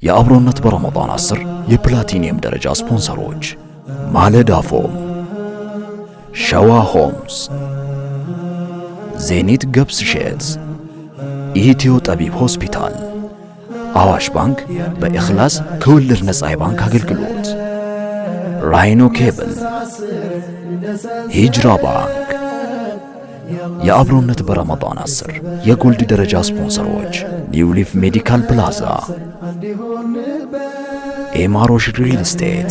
የአብሮነት በረመዳን 10 የፕላቲኒየም ደረጃ ስፖንሰሮች ማለዳ ፎም፣ ሸዋ ሆምስ፣ ዜኒት ገብስ ሼት፣ ኢትዮ ጠቢብ ሆስፒታል፣ አዋሽ ባንክ በእኽላስ ከወለድ ነፃ የባንክ አገልግሎት፣ ራይኖ ኬብል፣ ሂጅራ ባንክ። የአብሮነት በረመዳን 10 የጎልድ ደረጃ ስፖንሰሮች ኒው ሊፍ ሜዲካል ፕላዛ፣ ኤማሮሽ ሪል ስቴት፣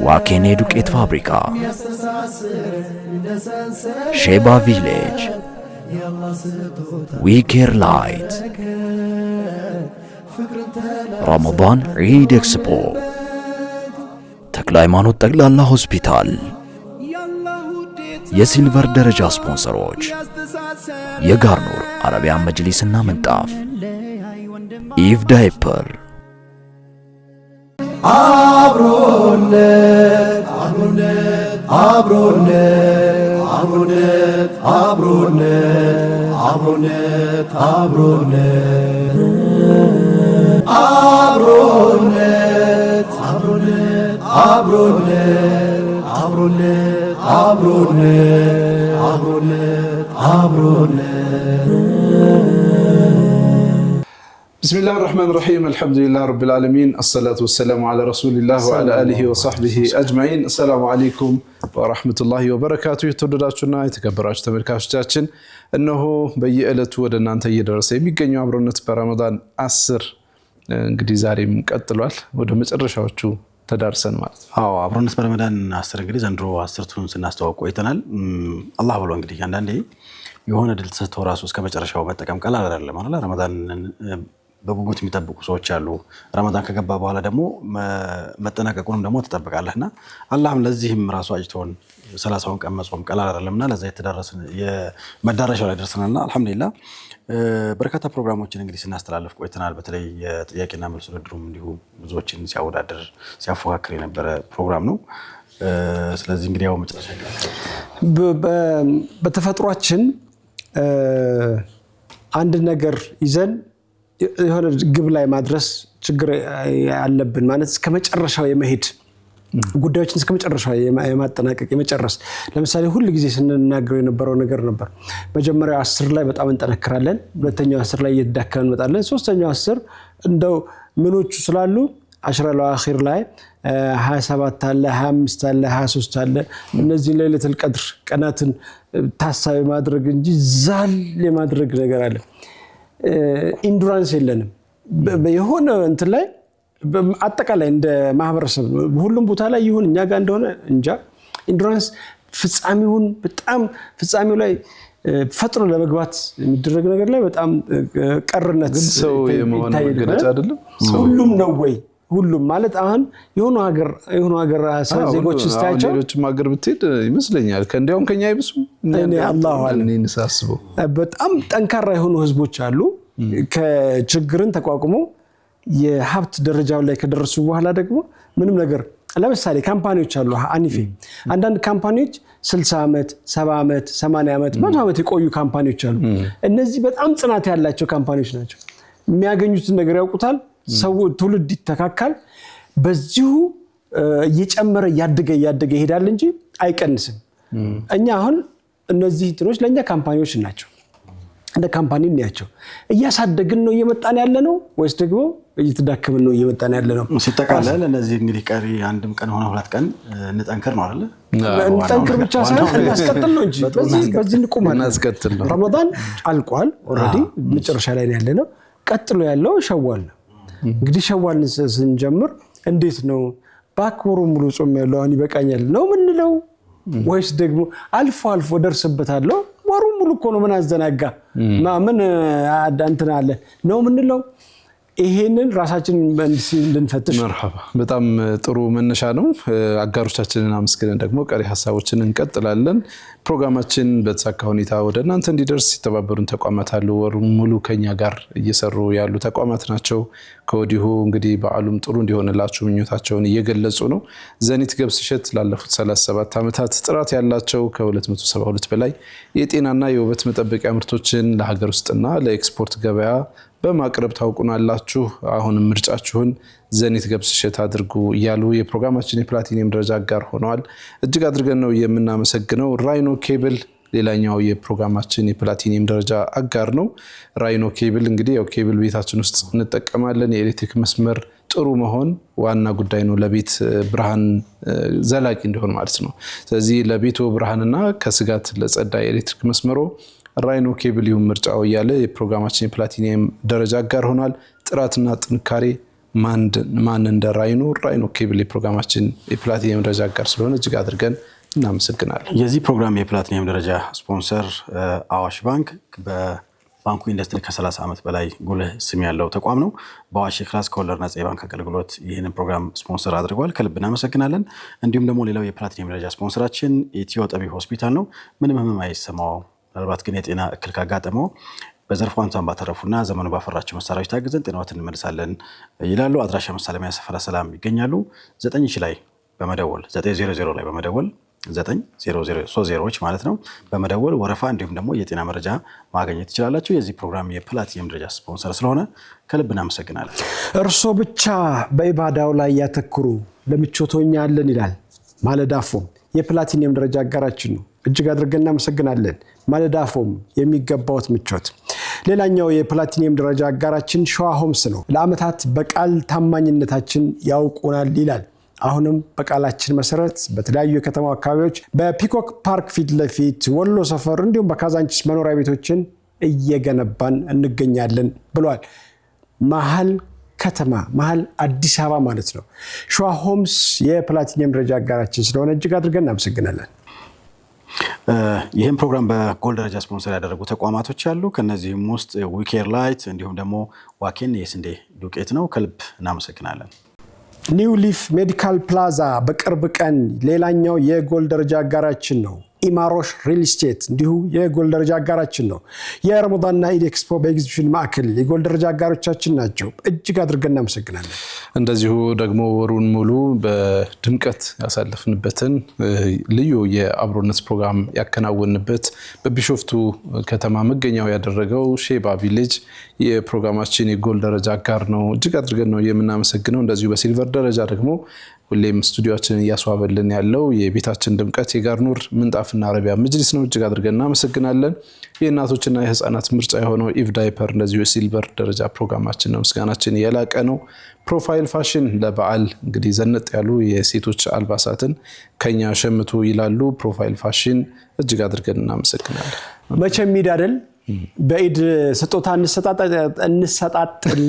ዋኬኔ ዱቄት ፋብሪካ፣ ሼባ ቪሌጅ፣ ዊኬር ላይት፣ ረመዳን ዒድ ኤክስፖ፣ ተክለ ሃይማኖት ጠቅላላ ሆስፒታል። የሲልቨር ደረጃ ስፖንሰሮች የጋርኑር አረቢያን መጅሊስና ምንጣፍ፣ ኢቭ ዳይፐር። አብሮነት አብሮነት አብሮነት አብሮነት አብሮነት አብሮነት አብሮነት አብሮነት አብሮነት አብሮነት አብሮነት አብሮነት አብሮነት بسم الله الرحمن الرحيم الحمد لله رب العالمين الصلاة والسلام على رسول الله وعلى آله وصحبه أجمعين السلام عليكم ورحمة الله وبركاته يتودداتنا يتكبراችሁ ተመልካቾቻችን እነሆ በየዕለቱ ወደ እናንተ እየደረሰ የሚገኘው አብሮነት በረመዳን 10 እንግዲህ ዛሬም ቀጥሏል ወደ መጨረሻዎቹ ተዳርሰን ማለት ነው። አዎ አብሮነት በረመዳን 10 እንግዲህ ዘንድሮ 10ቱን ስናስተዋውቅ ቆይተናል። አላህ ብሎ እንግዲህ አንዳንዴ የሆነ ድል ተሰጥቶ ራሱ እስከ መጨረሻው መጠቀም ቀላል አይደለም ማለት ነው። ረመዳን በጉጉት የሚጠብቁ ሰዎች አሉ። ረመዳን ከገባ በኋላ ደግሞ መጠናቀቁንም ደግሞ ተጠብቃለህና አላህም ለዚህም ራሱ አጅቶን 30ውን ቀን መጾም ቀላል አይደለምና ለዛ የተደረሰን የመዳረሻው ላይ ደርሰናልና አልহামዱሊላህ በርካታ ፕሮግራሞችን እንግዲህ ስናስተላልፍ ቆይተናል። በተለይ የጥያቄና መልስ ውድድሩም እንዲሁ ብዙዎችን ሲያወዳድር ሲያፎካክር የነበረ ፕሮግራም ነው። ስለዚህ እንግዲህ ያው መጨረሻ በተፈጥሯችን አንድ ነገር ይዘን የሆነ ግብ ላይ ማድረስ ችግር ያለብን ማለት እስከ መጨረሻው የመሄድ ጉዳዮችን እስከ መጨረሻው የማጠናቀቅ የመጨረስ ለምሳሌ ሁሉ ጊዜ ስንናገር የነበረው ነገር ነበር። መጀመሪያው 10 ላይ በጣም እንጠነክራለን፣ ሁለተኛው 10 ላይ እየተዳከመን እንመጣለን፣ ሶስተኛው 10 እንደው ምኖቹ ስላሉ 10 ለአኺር ላይ 27 አለ 25 አለ 23 አለ። እነዚህ ለይለቱል ቀድር ቀናትን ታሳቢ ማድረግ እንጂ ዛል የማድረግ ነገር አለ። ኢንዱራንስ የለንም የሆነ እንትን ላይ አጠቃላይ እንደ ማህበረሰብ ሁሉም ቦታ ላይ ይሁን እኛ ጋር እንደሆነ እንጃ ኢንዱራንስ ፍጻሜውን በጣም ፍጻሜው ላይ ፈጥሮ ለመግባት የሚደረግ ነገር ላይ በጣም ቀርነት ሰው የመሆን መገለጫ አይደለም። ሁሉም ነው ወይ ሁሉም ማለት አሁን የሆነ ሀገር ዜጎች ስታቸው ሌሎችም ሀገር ብትሄድ ይመስለኛል ከእንዲያውም ከኛ አይብሱም። እኔ አላህ አለ እንሳስበው በጣም ጠንካራ የሆኑ ህዝቦች አሉ ከችግርን ተቋቁመው የሀብት ደረጃው ላይ ከደረሱ በኋላ ደግሞ ምንም ነገር ለምሳሌ ካምፓኒዎች አሉ አኒፌ አንዳንድ ካምፓኒዎች 60 ዓመት 70 ዓመት 80 ዓመት 100 ዓመት የቆዩ ካምፓኒዎች አሉ። እነዚህ በጣም ጽናት ያላቸው ካምፓኒዎች ናቸው። የሚያገኙትን ነገር ያውቁታል። ሰው ትውልድ ይተካካል። በዚሁ እየጨመረ ያደገ ይሄዳል እንጂ አይቀንስም። እኛ አሁን እነዚህ እንትኖች ለኛ ካምፓኒዎች ናቸው። እንደ ካምፓኒ እንያቸው እያሳደግን ነው እየመጣን ያለ ነው ወይስ ደግሞ እየተዳከመን ነው እየመጣን ያለ ነው? ሲተካለል እነዚህ እንግዲህ ቀሪ አንድም ቀን ሆነ ሁለት ቀን እንጠንከር ነው አይደል? እንጠንከር ብቻ ሳይሆን እናስቀጥል ነው እንጂ በዚህ ንቁም እናስቀጥል ነው። ረመዳን አልቋል ኦሬዲ መጨረሻ ላይ ያለ ነው። ቀጥሎ ያለው ሸዋል ነው። እንግዲህ ሸዋልን ስንጀምር እንዴት ነው ባክወሩ ሙሉ ጾም ያለው አሁን ይበቃኛል ነው ምንለው ወይስ ደግሞ አልፎ አልፎ ደርስበታለሁ ወሩ ሙሉ እኮ ነው ምን አዘናጋ ምን አዳንተና አለ ነው ምንለው? ይሄንን ራሳችን እንድንፈትሽ መርሐባ በጣም ጥሩ መነሻ ነው። አጋሮቻችንን አመስግነን ደግሞ ቀሪ ሐሳቦችን እንቀጥላለን። ፕሮግራማችን በተሳካ ሁኔታ ወደ እናንተ እንዲደርስ ሲተባበሩን ተቋማት አሉ። ወሩ ሙሉ ከኛ ጋር እየሰሩ ያሉ ተቋማት ናቸው። ከወዲሁ እንግዲህ በዓሉም ጥሩ እንዲሆንላችሁ ምኞታቸውን እየገለጹ ነው። ዜኒት ገብስ ሼት ላለፉት 37 ዓመታት ጥራት ያላቸው ከ272 በላይ የጤናና የውበት መጠበቂያ ምርቶችን ለሀገር ውስጥና ለኤክስፖርት ገበያ በማቅረብ ታውቁናላችሁ። አሁንም ምርጫችሁን ዘኒት ገብስ እሸት አድርጉ እያሉ የፕሮግራማችን የፕላቲኒየም ደረጃ አጋር ሆነዋል። እጅግ አድርገን ነው የምናመሰግነው። ራይኖ ኬብል ሌላኛው የፕሮግራማችን የፕላቲኒየም ደረጃ አጋር ነው። ራይኖ ኬብል እንግዲህ ያው ኬብል ቤታችን ውስጥ እንጠቀማለን። የኤሌክትሪክ መስመር ጥሩ መሆን ዋና ጉዳይ ነው፣ ለቤት ብርሃን ዘላቂ እንዲሆን ማለት ነው። ስለዚህ ለቤቱ ብርሃንና ከስጋት ለጸዳ የኤሌክትሪክ መስመሮ ራይኖ ኬብል ይሁን ምርጫው እያለ የፕሮግራማችን የፕላቲኒየም ደረጃ አጋር ሆኗል። ጥራትና ጥንካሬ ማን እንደ ራይኖ ኬብል የፕሮግራማችን የፕላቲኒየም ደረጃ አጋር ስለሆነ እጅግ አድርገን እናመሰግናለን። የዚህ ፕሮግራም የፕላቲኒየም ደረጃ ስፖንሰር አዋሽ ባንክ በባንኩ ኢንዱስትሪ ከ30 ዓመት በላይ ጉልህ ስም ያለው ተቋም ነው። በአዋሽ ክላስ ከወለድ ነፃ የባንክ አገልግሎት ይህንን ፕሮግራም ስፖንሰር አድርጓል። ከልብ እናመሰግናለን። እንዲሁም ደግሞ ሌላው የፕላቲኒየም ደረጃ ስፖንሰራችን ኢትዮ ጠቢብ ሆስፒታል ነው። ምንም ህመም አይሰማው፣ ምናልባት ግን የጤና እክል ካጋጠመው በዘርፉ አንቷን ባተረፉና ዘመኑ ባፈራቸው መሳሪያዎች ታግዘን ጤናዎትን እንመልሳለን ይላሉ። አድራሻ መሳለሚያ ሰፈረ ሰላም ይገኛሉ። 9 ላይ በመደወል 900 ላይ በመደወል 900 ማለት ነው በመደወል ወረፋ እንዲሁም ደግሞ የጤና መረጃ ማግኘት ትችላላችሁ። የዚህ ፕሮግራም የፕላቲኒየም ደረጃ ስፖንሰር ስለሆነ ከልብ እናመሰግናለን። እርሶ ብቻ በኢባዳው ላይ ያተክሩ ለምቾቶኛ አለን ይላል ማለዳ ፎም የፕላቲኒየም ደረጃ አጋራችን ነው። እጅግ አድርገን እናመሰግናለን። ማለዳ ፎም የሚገባውት ምቾት። ሌላኛው የፕላቲኒየም ደረጃ አጋራችን ሸዋ ሆምስ ነው። ለዓመታት በቃል ታማኝነታችን ያውቁናል ይላል። አሁንም በቃላችን መሰረት በተለያዩ የከተማው አካባቢዎች በፒኮክ ፓርክ ፊት ለፊት ወሎ ሰፈር እንዲሁም በካዛንቺስ መኖሪያ ቤቶችን እየገነባን እንገኛለን ብሏል። መሀል ከተማ መሀል አዲስ አበባ ማለት ነው። ሸዋ ሆምስ የፕላቲኒየም ደረጃ አጋራችን ስለሆነ እጅግ አድርገን እናመሰግናለን። ይህም ፕሮግራም በጎልድ ደረጃ ስፖንሰር ያደረጉ ተቋማቶች አሉ። ከነዚህም ውስጥ ዊኬር ላይት እንዲሁም ደግሞ ዋኬን የስንዴ ዱቄት ነው። ከልብ እናመሰግናለን። ኒው ሊፍ ሜዲካል ፕላዛ በቅርብ ቀን ሌላኛው የጎልድ ደረጃ አጋራችን ነው። ኢማሮሽ ሪል ስቴት እንዲሁ የጎልድ ደረጃ አጋራችን ነው። የረመዳንና ኢድ ኤክስፖ በኤግዚቢሽን ማዕከል የጎልድ ደረጃ አጋሮቻችን ናቸው። እጅግ አድርገን እናመሰግናለን። እንደዚሁ ደግሞ ወሩን ሙሉ በድምቀት ያሳለፍንበትን ልዩ የአብሮነት ፕሮግራም ያከናወንበት በቢሾፍቱ ከተማ መገኛው ያደረገው ሼባ ቪሌጅ የፕሮግራማችን የጎልድ ደረጃ አጋር ነው። እጅግ አድርገን ነው የምናመሰግነው። እንደዚሁ በሲልቨር ደረጃ ደግሞ ሁሌም ስቱዲዮአችንን እያስዋበልን ያለው የቤታችን ድምቀት የጋርኑር ምንጣፍና አረቢያ መጅሊስ ነው። እጅግ አድርገን እናመሰግናለን። የእናቶችና የህፃናት ምርጫ የሆነው ኢቭ ዳይፐር እንደዚሁ የሲልቨር ደረጃ ፕሮግራማችን ነው። ምስጋናችን የላቀ ነው። ፕሮፋይል ፋሽን ለበዓል እንግዲህ ዘነጥ ያሉ የሴቶች አልባሳትን ከኛ ሸምቱ ይላሉ። ፕሮፋይል ፋሽን እጅግ አድርገን እናመሰግናለን። መቼም ሚድ አይደል በኢድ ስጦታ እንሰጣጥለ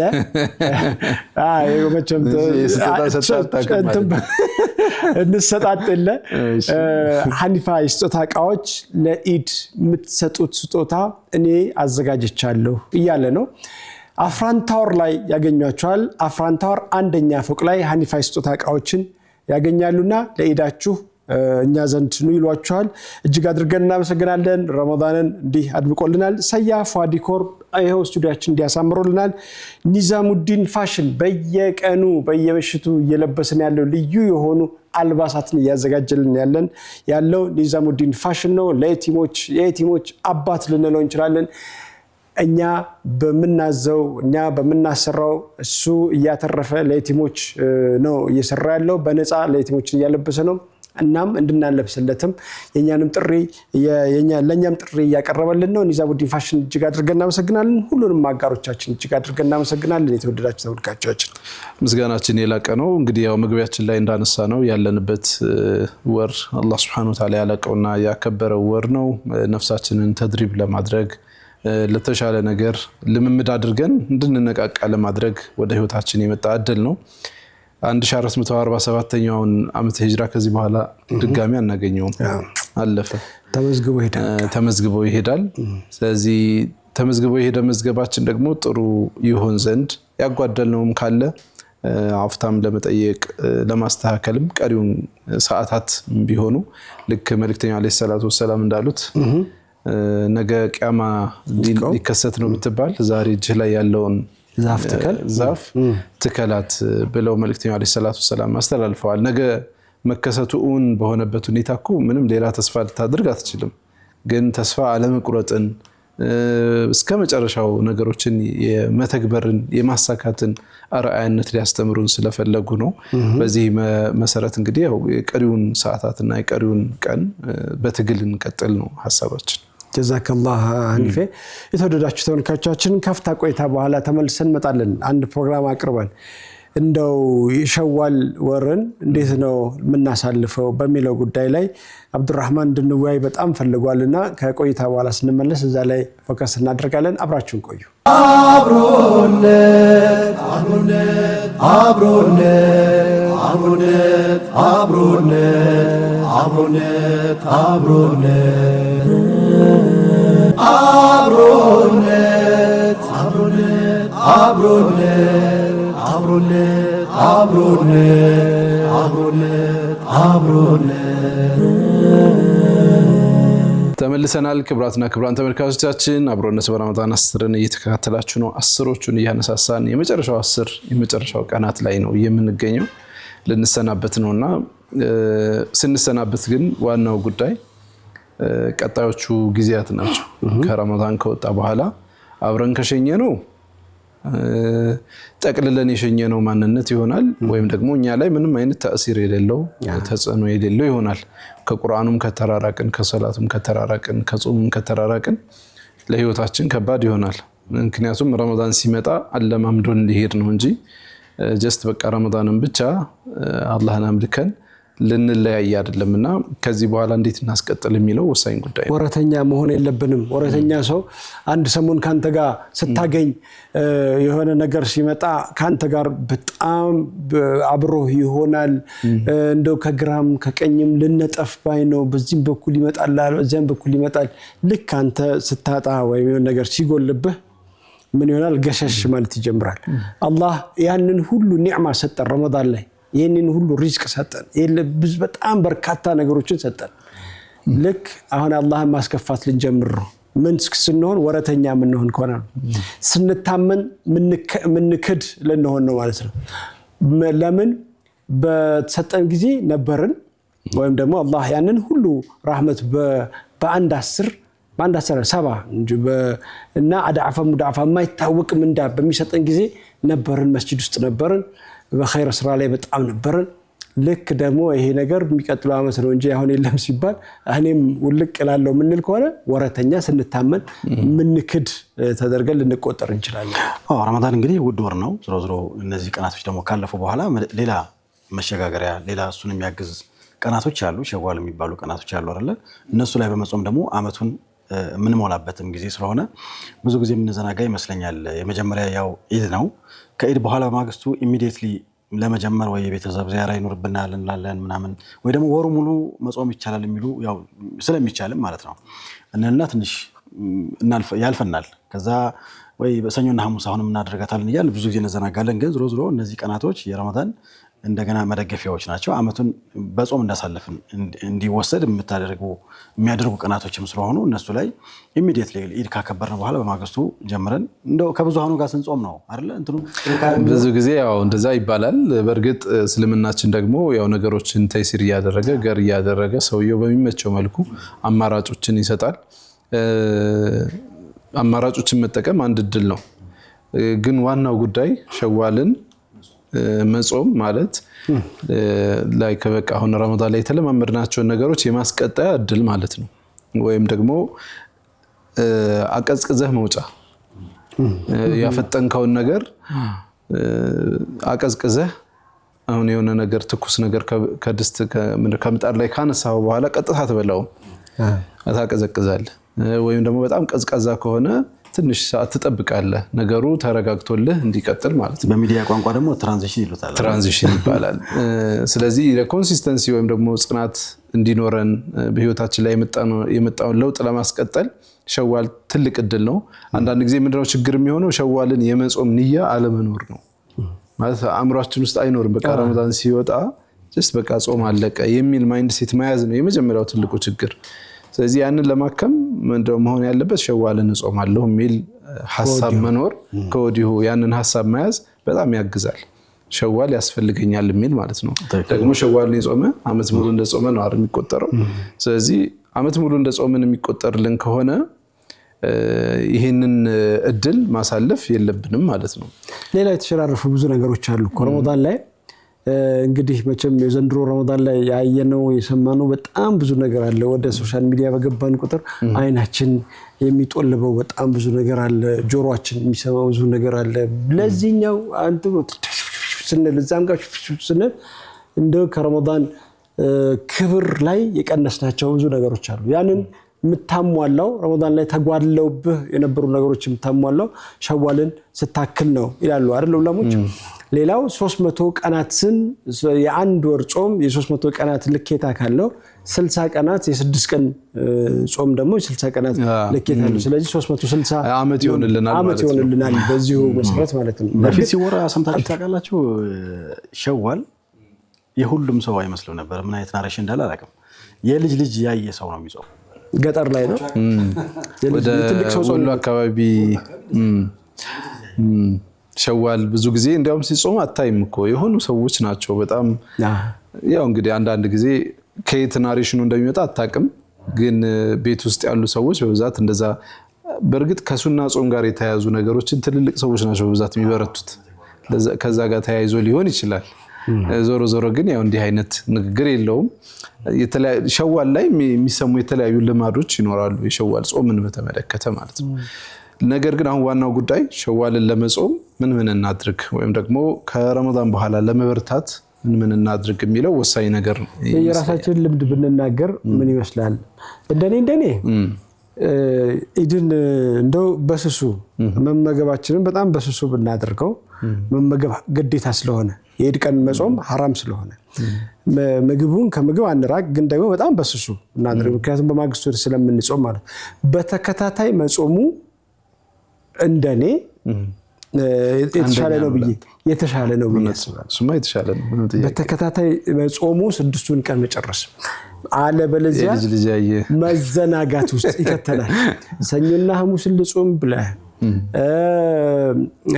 እንሰጣጥለ ሐኒፋ የስጦታ እቃዎች ለኢድ የምትሰጡት ስጦታ እኔ አዘጋጅቻለሁ እያለ ነው። አፍራንታወር ላይ ያገኟቸዋል። አፍራንታወር አንደኛ ፎቅ ላይ ሐኒፋ የስጦታ እቃዎችን ያገኛሉና ለኢዳችሁ እኛ ዘንድ ነው ይሏቸዋል። እጅግ አድርገን እናመሰግናለን። ረመዳንን እንዲህ አድምቆልናል። ሰያፍ ዲኮር ይሄው ስቱዲዮአችን እንዲያሳምሩልናል። ኒዛሙዲን ፋሽን በየቀኑ በየምሽቱ እየለበስን ያለው ልዩ የሆኑ አልባሳትን እያዘጋጀልን ያለው ኒዛሙዲን ፋሽን ነው። የየቲሞች አባት ልንለው እንችላለን። እኛ በምናዘው እኛ በምናሰራው እሱ እያተረፈ ለየቲሞች ነው እየሰራ ያለው። በነፃ ለየቲሞችን እያለበሰ ነው። እናም እንድናለብስለትም የኛንም ጥሪ ለኛም ጥሪ እያቀረበልን ነው። ኒዛሙዲን ፋሽን እጅግ አድርገን እናመሰግናለን። ሁሉንም አጋሮቻችን እጅግ አድርገን እናመሰግናለን። የተወደዳችሁ ተመልካቾቻችን ምስጋናችን የላቀ ነው። እንግዲህ ያው መግቢያችን ላይ እንዳነሳ ነው ያለንበት ወር አላህ Subhanahu Wa Ta'ala ያለቀውና ያከበረው ወር ነው። ነፍሳችንን ተድሪብ ለማድረግ ለተሻለ ነገር ልምምድ አድርገን እንድንነቃቃ ለማድረግ ወደ ህይወታችን የመጣ እድል ነው። 1447ኛውን ዓመተ ሂጅራ ከዚህ በኋላ ድጋሚ አናገኘውም። አለፈ፣ ተመዝግቦ ይሄዳል። ስለዚህ ተመዝግቦ የሄደ መዝገባችን ደግሞ ጥሩ ይሆን ዘንድ ያጓደልነውም ካለ አፍታም ለመጠየቅ ለማስተካከልም ቀሪውን ሰዓታት ቢሆኑ ልክ መልእክተኛው አለይሂ ሰላቱ ወሰለም እንዳሉት ነገ ቂያማ ሊከሰት ነው ብትባል ዛሬ እጅህ ላይ ያለውን ዛፍ ትከላት ብለው መልእክተኛው አለይሂ ሰላቱ ወሰለም አስተላልፈዋል። ነገ መከሰቱ እውን በሆነበት ሁኔታ እኮ ምንም ሌላ ተስፋ ልታደርግ አትችልም። ግን ተስፋ አለመቁረጥን እስከ መጨረሻው ነገሮችን የመተግበርን የማሳካትን አርአያነት ሊያስተምሩን ስለፈለጉ ነው። በዚህ መሰረት እንግዲህ ያው የቀሪውን ሰዓታትና የቀሪውን ቀን በትግል እንቀጥል ነው ሐሳባችን። ጀዛከላህ ሐኒፌ። የተወደዳችሁ ተመልካቾቻችን ካፍታ ቆይታ በኋላ ተመልሰን እንመጣለን። አንድ ፕሮግራም አቅርበን እንደው የሸዋል ወርን እንዴት ነው የምናሳልፈው በሚለው ጉዳይ ላይ አብዱራህማን እንድንወያይ በጣም ፈልጓልና ከቆይታ በኋላ ስንመለስ እዛ ላይ ፎከስ እናደርጋለን። አብራችሁን ቆዩ። አብሮነት አብሮነት አብሮነት አብሮነት አብሮነት አብሮነት አብሮነት አብሮነት አብሮነት አብሮነት አብሮነት አብሮነት አብሮነት ተመልሰናል። ክብራትና ክብራን ተመልካቾቻችን አብሮነት በረመዳን 10ን እየተከታተላችሁ ነው። 10ዎቹን እያነሳሳን የመጨረሻው ቀናት ላይ ነው የምንገኘው። ልንሰናበት ነውና ስንሰናበት ግን ዋናው ጉዳይ ቀጣዮቹ ጊዜያት ናቸው። ከረመዳን ከወጣ በኋላ አብረን ከሸኘ ነው ጠቅልለን የሸኘነው ማንነት ይሆናል፣ ወይም ደግሞ እኛ ላይ ምንም አይነት ተአሲር የሌለው ተጽዕኖ የሌለው ይሆናል። ከቁርአኑም ከተራራቅን፣ ከሰላቱም ከተራራቅን፣ ከጾሙም ከተራራቅን ለህይወታችን ከባድ ይሆናል። ምክንያቱም ረመዳን ሲመጣ አለማምዶን ሊሄድ ነው እንጂ ጀስት በቃ ረመዳንን ብቻ አላህን አምልከን ልንለያይ አይደለምና ከዚህ በኋላ እንዴት እናስቀጥል የሚለው ወሳኝ ጉዳይ ነው። ወረተኛ መሆን የለብንም። ወረተኛ ሰው አንድ ሰሞን ካንተ ጋር ስታገኝ የሆነ ነገር ሲመጣ ካንተ ጋር በጣም አብሮህ ይሆናል። እንደው ከግራም ከቀኝም ልነጠፍ ባይ ነው። በዚህም በኩል ይመጣል፣ በዚያም በኩል ይመጣል። ልክ አንተ ስታጣ ወይም የሆነ ነገር ሲጎልብህ ምን ይሆናል? ገሸሽ ማለት ይጀምራል። አላህ ያንን ሁሉ ኒዕማ ሰጠን ረመዳን ላይ፣ ይህንን ሁሉ ሪዝቅ ሰጠን፣ በጣም በርካታ ነገሮችን ሰጠን። ልክ አሁን አላህን ማስከፋት ልንጀምር ነው። ምን ስንሆን? ወረተኛ ምንሆን ከሆነ ስንታመን ምንክድ ልንሆን ነው ማለት ነው። ለምን? በተሰጠን ጊዜ ነበርን፣ ወይም ደግሞ አላህ ያንን ሁሉ ረህመት በአንድ 10 7 እንጂ እና አዳፋ ሙዳፋ የማይታወቅ ምንዳ በሚሰጠን ጊዜ ነበርን፣ መስጂድ ውስጥ ነበርን፣ በኸይር ስራ ላይ በጣም ነበርን። ልክ ደግሞ ይሄ ነገር የሚቀጥለው ዓመት ነው እንጂ አሁን የለም ሲባል እኔም ውልቅ እላለሁ ምንል ከሆነ ወረተኛ ስንታመን ምንክድ ተደርገን ልንቆጠር እንችላለን። ረመዳን እንግዲህ ውድ ወር ነው። ዝሮ እነዚህ ቀናቶች ደግሞ ካለፉ በኋላ ሌላ መሸጋገሪያ ሌላ እሱን የሚያግዝ ቀናቶች አሉ። ሸዋል የሚባሉ ቀናቶች አሉ አይደለ? እነሱ ላይ በመጾም ደግሞ ዓመቱን ምንሞላበትም ጊዜ ስለሆነ ብዙ ጊዜ የምንዘናጋ ይመስለኛል። የመጀመሪያ ያው ኢድ ነው። ከኢድ በኋላ በማግስቱ ኢሚዲየትሊ ለመጀመር ወይ የቤተሰብ ዚያራ ይኖርብናል እንላለን ምናምን፣ ወይ ደግሞ ወሩ ሙሉ መጾም ይቻላል የሚሉ ያው ስለሚቻልም ማለት ነው እና ትንሽ ያልፈናል። ከዛ ወይ በሰኞና ሐሙስ አሁንም እናደርጋታለን እያልን ብዙ ጊዜ እንዘናጋለን። ግን ዝሮ እነዚህ ቀናቶች የረመዳን እንደገና መደገፊያዎች ናቸው። ዓመቱን በጾም እንዳሳለፍን እንዲወሰድ የሚያደርጉ ቀናቶችም ስለሆኑ እነሱ ላይ ኢሚዲየትሊ ኢድ ካከበርን በኋላ በማግስቱ ጀምረን እንደው ከብዙሃኑ ጋር ስንጾም ነው አይደለ? ብዙ ጊዜ ያው እንደዛ ይባላል። በእርግጥ እስልምናችን ደግሞ ያው ነገሮችን ተይሲር እያደረገ ገር እያደረገ ሰውየው በሚመቸው መልኩ አማራጮችን ይሰጣል። አማራጮችን መጠቀም አንድ እድል ነው። ግን ዋናው ጉዳይ ሸዋልን መጾም ማለት ላይ ከበቃ አሁን ረመዳን ላይ የተለማመድናቸውን ነገሮች የማስቀጠያ እድል ማለት ነው። ወይም ደግሞ አቀዝቅዘህ መውጫ ያፈጠንከውን ነገር አቀዝቅዘህ አሁን የሆነ ነገር ትኩስ ነገር ከድስት ከምጣድ ላይ ካነሳው በኋላ ቀጥታ ተበላው ታቀዘቅዛለህ። ወይም ደግሞ በጣም ቀዝቃዛ ከሆነ ትንሽ ሰዓት ትጠብቃለህ ነገሩ ተረጋግቶልህ እንዲቀጥል ማለት ነው። በሚዲያ ቋንቋ ደግሞ ትራንዚሽን ይሉታል። ትራንዚሽን ይባላል። ስለዚህ ለኮንሲስተንሲ ወይም ደግሞ ጽናት እንዲኖረን በህይወታችን ላይ የመጣውን ለውጥ ለማስቀጠል ሸዋል ትልቅ እድል ነው። አንዳንድ ጊዜ ምንድነው ችግር የሚሆነው? ሸዋልን የመጾም ንያ አለመኖር ነው ማለት አእምሯችን ውስጥ አይኖርም። በቃ ረመዳን ሲወጣ ጀስት በቃ ጾም አለቀ የሚል ማይንድ ሴት መያዝ ነው የመጀመሪያው ትልቁ ችግር። ስለዚህ ያንን ለማከም ምንድነው መሆን ያለበት? ሸዋልን እጾማለሁ የሚል ሐሳብ መኖር ከወዲሁ ያንን ሐሳብ መያዝ በጣም ያግዛል። ሸዋል ያስፈልገኛል የሚል ማለት ነው። ደግሞ ሸዋልን የጾመ ዓመት ሙሉ እንደጾመ ነው አይደል የሚቆጠረው። ስለዚህ ዓመት ሙሉ እንደጾመን የሚቆጠርልን ከሆነ ይሄንን እድል ማሳለፍ የለብንም ማለት ነው። ሌላ የተሸራረፉ ብዙ ነገሮች አሉ ረመዳን ላይ እንግዲህ መቼም የዘንድሮ ረመዳን ላይ ያየነው የሰማነው በጣም ብዙ ነገር አለ። ወደ ሶሻል ሚዲያ በገባን ቁጥር አይናችን የሚጦልበው በጣም ብዙ ነገር አለ። ጆሮአችን የሚሰማው ብዙ ነገር አለ። ለዚህኛው አንተ ስንል እዛም ጋር ስንል እንደው ከረመዳን ክብር ላይ የቀነስናቸው ብዙ ነገሮች አሉ። ያንን የምታሟላው ረመዳን ላይ ተጓድለውብህ የነበሩ ነገሮች የምታሟላው ሸዋልን ስታክል ነው ይላሉ አይደል ዑለሞች። ሌላው 300 ቀናትን የአንድ ወር ጾም የ300 ቀናት ልኬታ ካለው 60 ቀናት የ6 ቀን ጾም ደግሞ የ60 ቀናት ልኬታ አለው። ስለዚህ 360 አመት ይሆንልናል በዚሁ መሰረት ማለት ነው። በፊት ሲወራ ሰምታችሁ ታውቃላችሁ? ሸዋል የሁሉም ሰው አይመስለው ነበር። ምን አይነት ናሬሽን እንዳለ አላውቅም። የልጅ ልጅ ያየ ሰው ነው የሚጾም። ገጠር ላይ ነው ወደ ወሎ አካባቢ ሸዋል ብዙ ጊዜ እንዲያውም ሲጾም አታይም እኮ የሆኑ ሰዎች ናቸው በጣም ያው እንግዲህ አንዳንድ ጊዜ ከየት ናሬሽኑ እንደሚመጣ አታውቅም። ግን ቤት ውስጥ ያሉ ሰዎች በብዛት እንደዛ በእርግጥ ከሱና ጾም ጋር የተያያዙ ነገሮችን ትልልቅ ሰዎች ናቸው በብዛት የሚበረቱት። ከዛ ጋር ተያይዞ ሊሆን ይችላል። ዞሮ ዞሮ ግን ያው እንዲህ አይነት ንግግር የለውም። ሸዋል ላይ የሚሰሙ የተለያዩ ልማዶች ይኖራሉ የሸዋል ጾምን በተመለከተ ማለት ነው። ነገር ግን አሁን ዋናው ጉዳይ ሸዋልን ለመጾም ምን እናድርግ ወይም ደግሞ ከረመዳን በኋላ ለመበርታት ምን እናድርግ የሚለው ወሳኝ ነገር ነው። የራሳችንን ልምድ ብንናገር ምን ይመስላል? እንደኔ ኢድን እንደው በስሱ መመገባችንን በጣም በስሱ ብናደርገው መመገብ ግዴታ ስለሆነ የኢድ ቀን መጾም ሐራም ስለሆነ ምግቡን ከምግብ አንራቅ፣ ግን ደግሞ በጣም በስሱ እናድርግ። ምክንያቱም በማግስቱ ስለምንጾም ማለት በተከታታይ መጾሙ እንደኔ የተሻለ ነው ብዬ አስባለሁ። እሱማ የተሻለ ነው በተከታታይ መጾሙ 6ቱን ቀን መጨረስ። አለበለዚያ መዘናጋት ውስጥ ይከተናል። ሰኞና ሐሙስን ልጾም ብለህ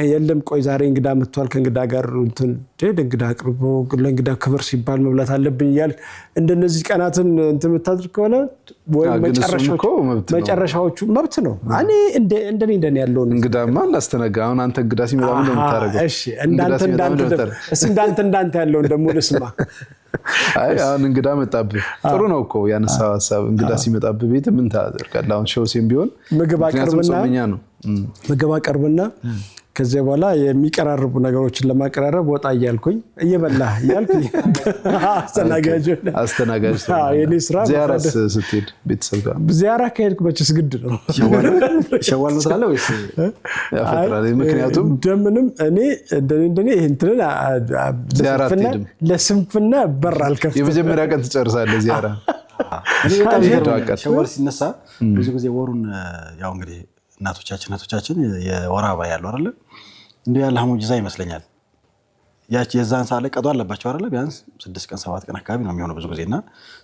የለም ቆይ ዛሬ እንግዳ መጥቷል ከእንግዳ ጋር እንግዳ አቅርቦ ለእንግዳ ክብር ሲባል መብላት አለብኝ እያልክ እንደነዚህ ቀናትን የምታድርግ ከሆነ መጨረሻዎቹ መብት ነው። እኔ እንደኔ ያለውን እንግዳማ እናስተናጋ። አሁን አንተ እንግዳ ሲመጣ ምን እንደምታደርገው? እሺ እንዳንተ ያለውን ደግሞ ልስማ። አሁን እንግዳ መጣብህ ጥሩ ነው እኮ ያነሳው ሐሳብ። እንግዳ ሲመጣብህ ቤት ምን ታደርጋለህ? አሁን ሾሴም ቢሆን ምግብ አቀርብና ከዚያ በኋላ የሚቀራርቡ ነገሮችን ለማቀራረብ ወጣ እያልኩኝ እየበላህ እያልኩኝ አስተናጋጅ የኔ ስራ። ዚያራ ስትሄድ ቤተሰብ ጋር ዚያራ ከሄድኩ መቼስ ግድ ነው። ሸዋል ነው ስላለ ወይስ ያፈጥራል? ምክንያቱም እንደምንም እኔ እንደኔ እንትን ለስንፍና በር አልከፍትም። የመጀመሪያ ቀን ትጨርሳለህ ዚያራ። ሸዋል ሲነሳ ብዙ ጊዜ ወሩን ያው እንግዲህ እናቶቻችን የወር አበባ ያለው አይደል እንዴ ያለ ሙጂዛ ይመስለኛል። ያቺ የዛን ሰዓት ላይ ቀዶ አለባቸው አይደል ቢያንስ 6 ቀን 7 ቀን አካባቢ ነው የሚሆነው ብዙ ጊዜና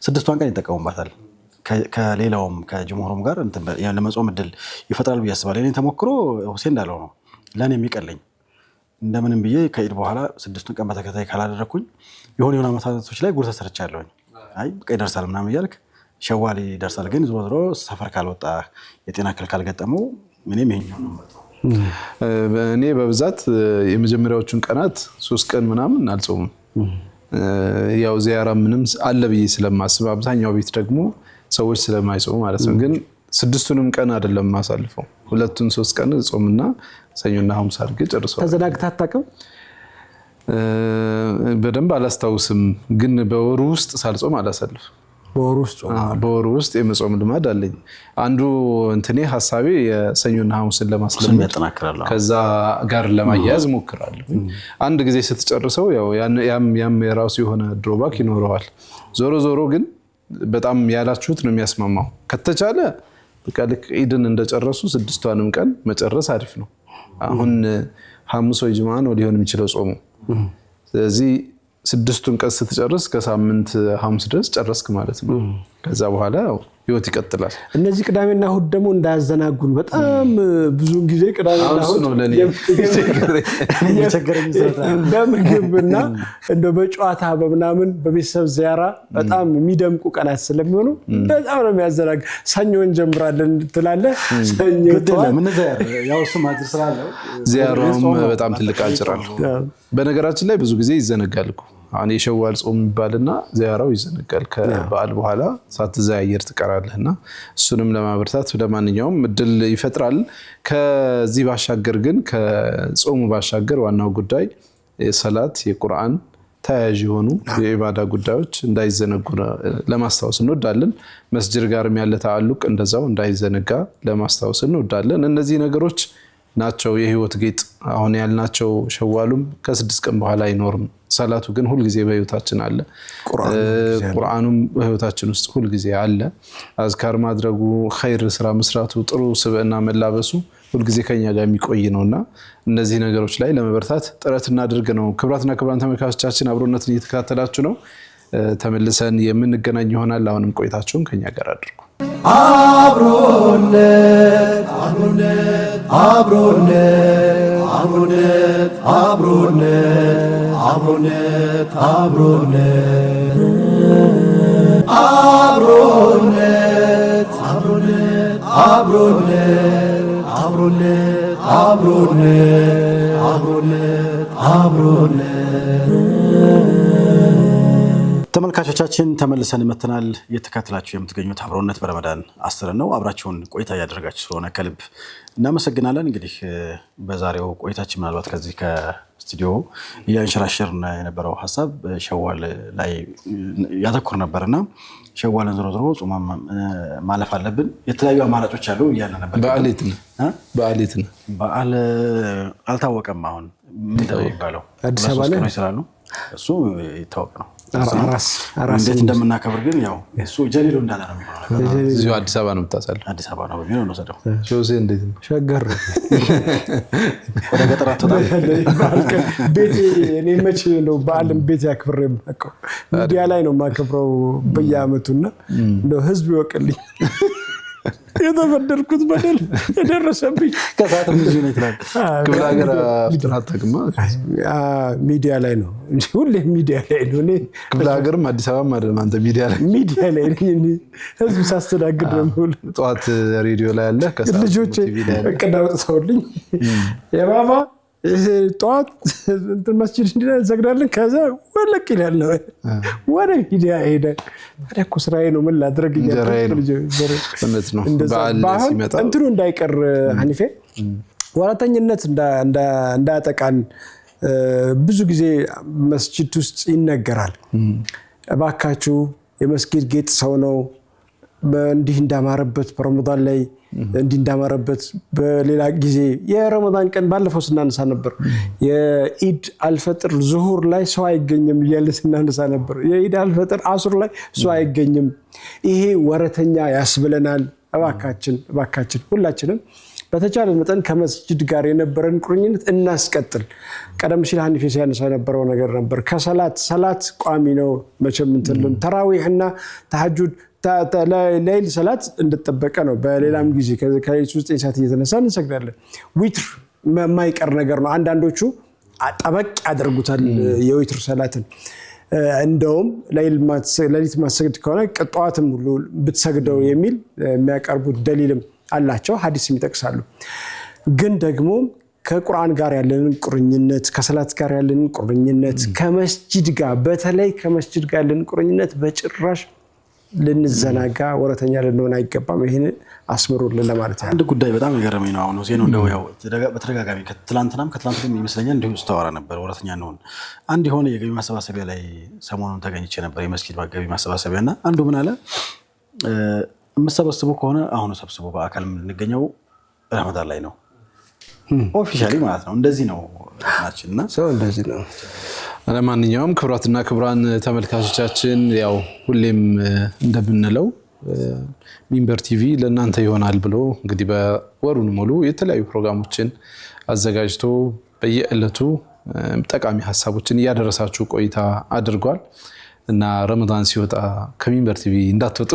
6ቷን ቀን ይጠቀሙባታል። ከሌላውም ከጅምሁሩም ጋር ለመጾም እድል ይፈጥራል ብዬ አስባለሁ። እኔ ተሞክሮ ሁሴን እንዳለው ነው ለኔ የሚቀለኝ። እንደምንም ብዬ ከኢድ በኋላ 6ቱን ቀን በተከታታይ ካላደረኩኝ የሆነ አመታቶች ላይ ጉር ተሰርቻለሁ። አይ በቃ ይደርሳል ምናምን እያልክ ሸዋል ይደርሳል። ግን ዞሮ ሰፈር ካልወጣ የጤና እክል ካልገጠመው ምንም ይሄኛው ነው። እኔ በብዛት የመጀመሪያዎቹን ቀናት 3 ቀን ምናምን አልጾምም። ያው ዚያራ ምንም አለ ብዬ ስለማስብ አብዛኛው ቤት ደግሞ ሰዎች ስለማይጾሙ ማለት ነው። ግን 6ቱንም ቀን አይደለም ማሳልፈው 2-3 ቀን ጾምና ሰኞና ሐሙስ አድርጌ ጨርሰዋል። ተዘናግተህ አታውቅም? በደንብ አላስታውስም፣ ግን በወሩ ውስጥ ሳልጾም አላሳልፍም። በወሩ ውስጥ የመጾም ልማድ አለኝ። አንዱ እንትኔ ሐሳቤ የሰኞና ሐሙስን ለማስለመድ ከዛ ጋር ለማያያዝ ሞክራለሁ። አንድ ጊዜ ስትጨርሰው ያው ያም የራሱ የሆነ ድሮባክ ይኖረዋል። ዞሮ ግን በጣም ያላችሁት ነው የሚያስማማው። ከተቻለ በቃ ልክ ኢድን እንደጨረሱ 6ቷንም ቀን መጨረስ አሪፍ ነው። አሁን ሐሙስ ወይ ጁምዓ ነው ሊሆን የሚችለው ጾሙ። ስለዚህ 6ቱን ቀን ስትጨርስ ከሳምንት ሐሙስ ድረስ ጨረስክ ማለት ነው። ከዛ በኋላ ህይወት ይቀጥላል። እነዚህ ቅዳሜና እሁድ ደግሞ እንዳያዘናጉን በጣም ብዙ ጊዜ ቅዳሜና እሁድ ነው ለኔ የቸገረኝ በምግብና እንደ በጨዋታ በምናምን በቤተሰብ ዚያራ በጣም የሚደምቁ ቀናት ስለሚሆኑ በጣም ነው የሚያዘናግ። ሰኞ እንጀምራለን ትላለህ ሰኞ ምን ዚያራ ያው ስማት ስላለው ዚያራውም በጣም ትልቅ አጭራል። በነገራችን ላይ ብዙ ጊዜ ይዘነጋል እኮ አሁን የሸዋል ጾም ይባልና ዚያራው ይዘነጋል። ከበዓል በኋላ ሳትዘያየር ትቀራለህና እሱንም ለማበርታት ለማንኛውም እድል ይፈጥራል። ከዚህ ባሻገር ግን ከጾሙ ባሻገር ዋናው ጉዳይ የሰላት የቁርአን ተያያዥ የሆኑ የኢባዳ ጉዳዮች እንዳይዘነጉ ለማስታወስ እንወዳለን። መስጂድ ጋርም ያለ ተዓልቅ እንደዛው እንዳይዘነጋ ለማስታወስ እንወዳለን። እነዚህ ነገሮች ናቸው የህይወት ጌጥ። አሁን ያልናቸው ሸዋሉም ከ6 ቀን በኋላ አይኖርም። ሰላቱ ግን ሁሉ ጊዜ በህይወታችን አለ። ቁርአኑም በህይወታችን ውስጥ ሁሉ ጊዜ አለ። አዝካር ማድረጉ፣ ኸይር ስራ መስራቱ፣ ጥሩ ስብዕና መላበሱ ሁሉ ጊዜ ከኛ ጋር የሚቆይ ነውና እነዚህ ነገሮች ላይ ለመበርታት ጥረት እናድርግ ነው። ክብራትና ክብራን ተመልካቾቻችን አብሮነትን እየተከታተላችሁ ነው። ተመልሰን የምንገናኝ ይሆናል። አሁንም ቆይታችሁን ከኛ ጋር አድርጉ። አብሮነት አብሮነት አብሮነት አብሮነት አብሮነት አብሮነት አብሮነት አብሮነት አብሮነት አብሮነት አብሮነት አብሮነት አብሮነት ተመልካቾቻችን ተመልሰን መተናል። እየተከታተላችሁ የምትገኙት አብሮነት በረመዳን 10 ነው። አብራችሁን ቆይታ ያደረጋችሁ ስለሆነ ከልብ እናመሰግናለን። እንግዲህ በዛሬው ቆይታችን ምናልባት ከዚህ ከስቱዲዮ እያንሸራሸርን የነበረው ሀሳብ ሸዋል ላይ ያተኮር ነበርና ሸዋልን ዞሮ ዞሮ ጾም ማለፍ አለብን። የተለያዩ አማራጮች አሉ እያለ ነበር። በዓል አልታወቀም። አሁን ምን ተባለው አዲስ አበባ ላይ ስላሉ እሱ ይታወቅ ነው። እንዴት እንደምናከብር ግን ያው እሱ ጀሊሉ እንዳለ ነው የሚሆነው። እዚሁ አዲስ አበባ ነው የምታሳልፍ? አዲስ አበባ ነው በሚለው ነው ሰደው ሾሴ እንዴት ነው? ሸገር ወደ ገጠር አትወጣም? ቤቴ እኔ መቼ ነው በዓልን ቤት ያክብሬ የማውቀው? ሚዲያ ላይ ነው የማከብረው በየዓመቱና እንደው ህዝብ ይወቅልኝ የተበደልኩት በደል የደረሰብኝ ከሰዓት ብዙ ነው ይላል። ክፍለ ሀገር አፍጥራተክማ ሚዲያ ላይ ነው እንጂ ሁሌ ሚዲያ ላይ ነው። እኔ ክፍለ ሀገርም አዲስ አበባም አይደለም። አንተ ሚዲያ ላይ ህዝብ ሳስተናግድ ነው። ጠዋት ሬዲዮ ላይ አለ፣ ከሰዓት ልጆቼ እቅድ አውጥተውልኝ የባባ ጠዋት እንትን መስጂድ እንሰግዳለን ከዛ ወለቅ ይላል ነው ወደ ሚዲያ ሄደ። ታዲያ እኮ ስራዬ ነው ምን ላድርግ ሲመጣ እንትኑ እንዳይቀር ሐኒፌ ወራተኝነት እንዳያጠቃን ብዙ ጊዜ መስጂድ ውስጥ ይነገራል። እባካችሁ የመስጊድ ጌጥ ሰው ነው እንዲህ እንዳማረበት በረመዳን ላይ እንዲህ እንዳማረበት በሌላ ጊዜ የረመዳን ቀን ባለፈው ስናነሳ ነበር። የኢድ አልፈጥር ዙሁር ላይ ሰው አይገኝም እያለ ስናነሳ ነበር። የኢድ አልፈጥር አሱር ላይ ሰው አይገኝም። ይሄ ወረተኛ ያስብለናል። እባካችን ሁላችንም በተቻለ መጠን ከመስጂድ ጋር የነበረን ቁርኝነት እናስቀጥል። ቀደም ሲል ሐኒፌ ሲያነሳ የነበረው ነገር ነበር። ከሰላት ቋሚ ነው መቼም እንትልን ተራዊህና ተሐጁድ ሌሊት ሰላት እንደተጠበቀ ነው። በሌላም ጊዜ ከሌሊቱ 9 ሰዓት እየተነሳ እንሰግዳለን። ዊትር የማይቀር ነገር ነው። አንዳንዶቹ ጠበቅ ያደርጉታል የዊትር ሰላትን። እንደውም ሌሊት ማሰግድ ከሆነ ጠዋትም ሁሉ ብትሰግደው የሚል የሚያቀርቡት ደሊልም አላቸው፣ ሐዲስም ይጠቅሳሉ። ግን ደግሞ ከቁርአን ጋር ያለንን ቁርኝነት፣ ከሰላት ጋር ያለንን ቁርኝነት፣ ከመስጂድ ጋር በተለይ ከመስጂድ ጋር ያለንን ቁርኝነት በጭራሽ ልንዘናጋ ወረተኛ ልንሆን አይገባም። ይሄን አስምሩልን ለማለት ያለው አንድ ጉዳይ በጣም የገረመኝ ነው። አሁን ዜናው እንደው ያው በተደጋጋሚ ከትላንትናም ይመስለኛል እንዲሁ ስታወራ ነበር ወረተኛ ነው። አንድ የሆነ የገቢ ማሰባሰቢያ ላይ ሰሞኑን ተገኝቼ ነበር፣ የመስጊድ ገቢ ማሰባሰቢያና አንዱ ምን አለ የምሰበስቡ ከሆነ አሁን ሰብስቡ፣ በአካል የምንገኘው ረመዳን ላይ ነው ኦፊሻሊ ማለት ነው። እንደዚህ ነው ናችንና ሰው እንደዚህ ነው። ለማንኛውም ክብራትና ክብራን ተመልካቾቻችን ያው ሁሌም እንደምንለው ሚንበር ቲቪ ለእናንተ ይሆናል ብሎ እንግዲህ በወሩን ሙሉ የተለያዩ ፕሮግራሞችን አዘጋጅቶ በየዕለቱ ጠቃሚ ሀሳቦችን እያደረሳችሁ ቆይታ አድርጓል። እና ረመዳን ሲወጣ ከሚንበር ቲቪ እንዳትወጡ።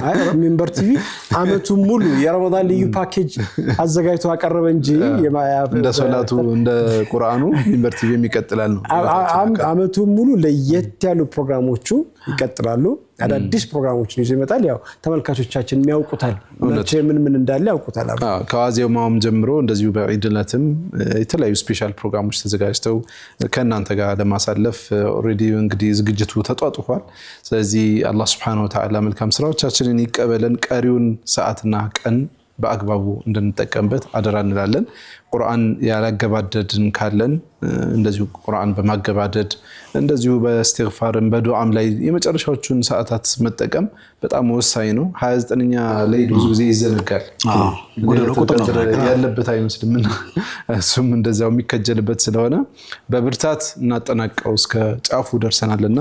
አይ ሚንበር ቲቪ አመቱን ሙሉ የረመዳን ልዩ ፓኬጅ አዘጋጅቶ አቀረበ እንጂ እንደ ሶላቱ እንደ ቁርአኑ ሚንበር ቲቪ የሚቀጥላል ነው። አመቱን ሙሉ ለየት ያሉ ፕሮግራሞቹ ይቀጥላሉ። አዳዲስ ፕሮግራሞችን ይዞ ይመጣል። ያው ተመልካቾቻችን የሚያውቁታል ምን እንዳለ ያውቁታል። ከዋዜማውም ጀምሮ እንደዚሁ በዒድነትም የተለያዩ ስፔሻል ፕሮግራሞች ተዘጋጅተው ከእናንተ ጋር ለማሳለፍ ኦሬዲ እንግዲህ ዝግጅቱ ተጧጡፏል። ስለዚህ አላህ Subhanahu Wa Ta'ala መልካም ስራዎቻችንን ይቀበለን፣ ቀሪውን ሰዓትና ቀን በአግባቡ እንድንጠቀምበት አደራ እንላለን። ቁርአን ያላገባደድን ካለን እንደዚሁ ቁርአን በማገባደድ እንደዚሁ በእስትግፋርም በዱዓም ላይ የመጨረሻዎቹን ሰዓታት መጠቀም በጣም ወሳኝ ነው። 29ኛ ላይ ብዙ ጊዜ ይዘነጋል። ያለበት አይመስልምና እሱም እንደዛው የሚከጀልበት ስለሆነ በብርታት እናጠናቀው እስከ ጫፉ ደርሰናልና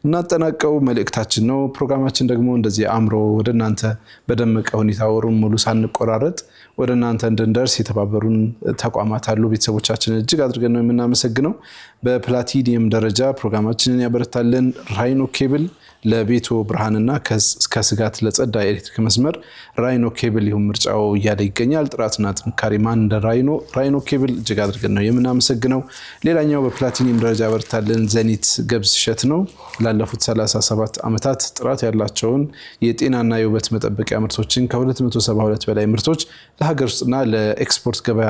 እናጠናቀው መልእክታችን ነው። ፕሮግራማችን ደግሞ እንደዚህ አምሮ ወደናንተ በደመቀ ሁኔታ ወሩን ሙሉ ሳንቆራረጥ ወደናንተ እንድንደርስ የተባበሩን ተቋማት አሉ። ቤተሰቦቻችንን እጅግ አድርገን ነው የምናመሰግነው። በፕላቲኒየም ደረጃ ፕሮግራማችንን ያበረታልን ራይኖ ኬብል ለቤቶ ብርሃንና ከስጋት ለጸዳ ኤሌክትሪክ መስመር ራይኖ ኬብል ይሁን ምርጫው እያለ ይገኛል። ጥራትና ጥንካሬ ማን እንደ ራይኖ ኬብል እጅግ አድርገን ነው የምናመሰግነው። ሌላኛው በፕላቲኒየም ደረጃ ያበረታልን ዘኒት ገብስ እሸት ነው። ላለፉት 37 ዓመታት ጥራት ያላቸውን የጤናና የውበት መጠበቂያ ምርቶችን ከ272 በላይ ምርቶች ለሀገር ውስጥና ለኤክስፖርት ገበያ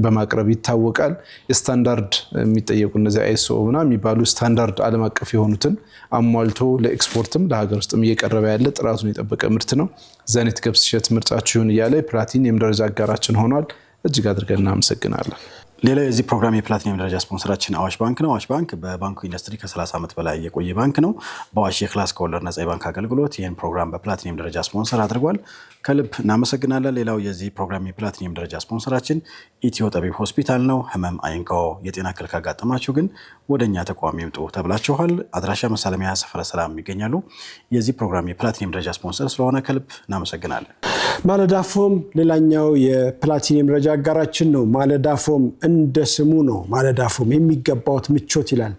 በማቅረብ ይታወቃል። የስታንዳርድ የሚጠየቁ እነዚህ አይኤስኦ የሚባሉ ስታንዳርድ ዓለም አቀፍ የሆኑትን አሟልቶ ለኤክስፖርትም ለሀገር ውስጥም እየቀረበ ያለ ጥራቱን የጠበቀ ምርት ነው። ዘኒት ገብስ እሸት ምርጫችሁን እያለ ፕላቲኒየም ደረጃ አጋራችን ሆኗል። እጅግ አድርገን እናመሰግናለን። ሌላው የዚህ ፕሮግራም የፕላቲኒየም ደረጃ ስፖንሰራችን አዋሽ ባንክ ነው። አዋሽ ባንክ በባንኩ ኢንዱስትሪ ከ30 ዓመት በላይ የቆየ ባንክ ነው። በአዋሽ የክላስ ከወለድ ነፃ የባንክ አገልግሎት ይህን ፕሮግራም በፕላቲኒየም ደረጃ ስፖንሰር አድርጓል። ከልብ እናመሰግናለን። ሌላው የዚህ ፕሮግራም የፕላቲኒየም ደረጃ ስፖንሰራችን ኢትዮ ጠቢብ ሆስፒታል ነው። ህመም አይንካው፣ የጤና እክል ካጋጠማችሁ ግን ወደኛ ተቋም ይምጡ ተብላችኋል። አድራሻ መሳለሚያ ሰፈረ ሰላም ይገኛሉ። የዚህ ፕሮግራም የፕላቲኒየም ደረጃ ስፖንሰር ስለሆነ ከልብ እናመሰግናለን። ማለዳፎም ሌላኛው የፕላቲኒየም ደረጃ አጋራችን ነው። ማለዳፎም እንደ ስሙ ነው። ማለዳፎም የሚገባውት ምቾት ይላል።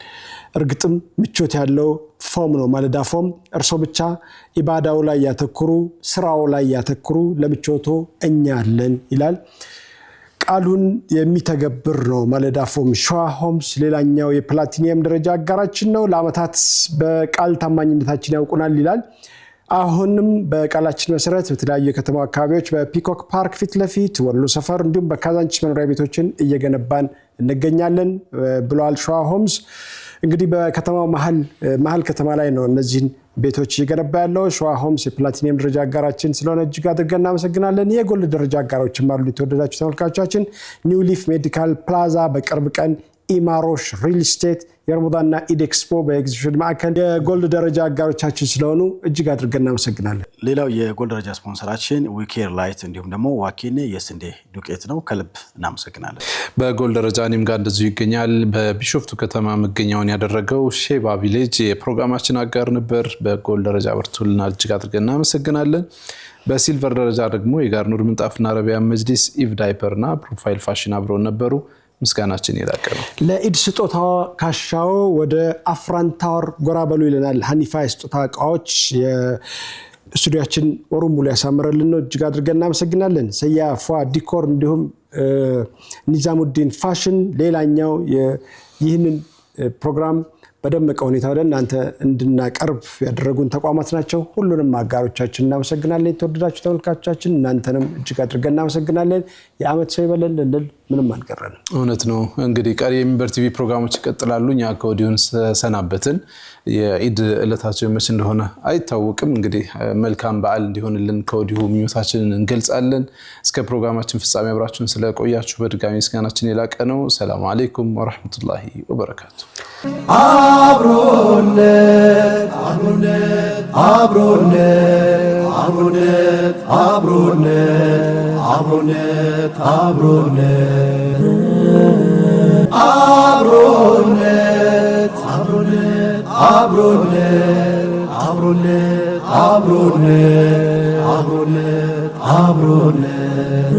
እርግጥም ምቾት ያለው ፎም ነው። ማለዳፎም እርሶ ብቻ ኢባዳው ላይ ያተኩሩ፣ ስራው ላይ ያተኩሩ፣ ለምቾቶ እኛ አለን ይላል። ቃሉን የሚተገብር ነው። ማለዳፎም ሸዋ ሆምስ ሌላኛው የፕላቲኒየም ደረጃ አጋራችን ነው። ለአመታት በቃል ታማኝነታችን ያውቁናል ይላል። አሁንም በቃላችን መሰረት በተለያዩ የከተማ አካባቢዎች በፒኮክ ፓርክ ፊት ለፊት ወሎ ሰፈር እንዲሁም በካዛንቺስ መኖሪያ ቤቶችን እየገነባን እንገኛለን ብሏል ሸዋ ሆምስ። እንግዲህ በከተማው መሀል ከተማ ላይ ነው እነዚህን ቤቶች እየገነባ ያለው ሸዋ ሆምስ የፕላቲኒየም ደረጃ አጋራችን ስለሆነ እጅግ አድርገን እናመሰግናለን። የጎልድ ደረጃ አጋሮችም አሉ። የተወደዳችሁ ተመልካቾቻችን ኒው ሊፍ ሜዲካል ፕላዛ በቅርብ ቀን ኢማሮሽ ሪል ስቴት የረመዳንና ኢድ ኤክስፖ በኤግዚቢሽን ማዕከል የጎልድ ደረጃ አጋሮቻችን ስለሆኑ እጅግ አድርገን እናመሰግናለን። ሌላው የጎልድ ደረጃ ስፖንሰራችን ዊኬር ላይት እንዲሁም ደግሞ ዋኪኔ የስንዴ ዱቄት ነው። ከልብ እናመሰግናለን። በጎልድ ደረጃ እኔም ጋር እንደዚሁ ይገኛል። በቢሾፍቱ ከተማ መገኛውን ያደረገው ሼባ ቪሌጅ የፕሮግራማችን አጋር ነበር። በጎልድ ደረጃ በርቱልናል። እጅግ አድርገን እናመሰግናለን። በሲልቨር ደረጃ ደግሞ የጋርኑር ምንጣፍና አረቢያን መጅሊስ፣ ኢቭ ዳይፐርና ፕሮፋይል ፋሽን አብረውን ነበሩ። ምስጋናችን የላቀ ነው። ለኢድ ስጦታ ካሻው ወደ አፍራን ታወር ጎራ በሉ ይለናል። ሀኒፋ የስጦታ እቃዎች የስቱዲያችን ወሩን ሙሉ ያሳምረልን ነው። እጅግ አድርገን እናመሰግናለን። ሰያፏ ዲኮር እንዲሁም ኒዛሙዲን ፋሽን ሌላኛው ይህንን ፕሮግራም በደመቀ ሁኔታ ወደ እናንተ እንድናቀርብ ያደረጉን ተቋማት ናቸው። ሁሉንም አጋሮቻችን እናመሰግናለን። የተወደዳችሁ ተመልካቾቻችን እናንተንም እጅግ አድርገን እናመሰግናለን። የአመት ሰው ይበለን ልንል ምንም አልቀረንም። እውነት ነው። እንግዲህ ቀሪ የሚንበር ቲቪ ፕሮግራሞች ይቀጥላሉ። እኛ ከወዲሁን ሰናበትን። የኢድ ዕለታችን መቼ እንደሆነ አይታወቅም። እንግዲህ መልካም በዓል እንዲሆንልን ከወዲሁ ምኞታችንን እንገልጻለን። እስከ ፕሮግራማችን ፍጻሜ አብራችሁን ስለቆያችሁ በድጋሚ ምስጋናችን የላቀ ነው። ሰላም አለይኩም ወራህመቱላሂ ወበረካቱ። አብሮነት አብሮነት አብሮነት አብሮነት አብሮነት አብሮነት አብሮነት አብሮነት አብሮነት አብሮነት አብሮነት አብሮነት አብሮነት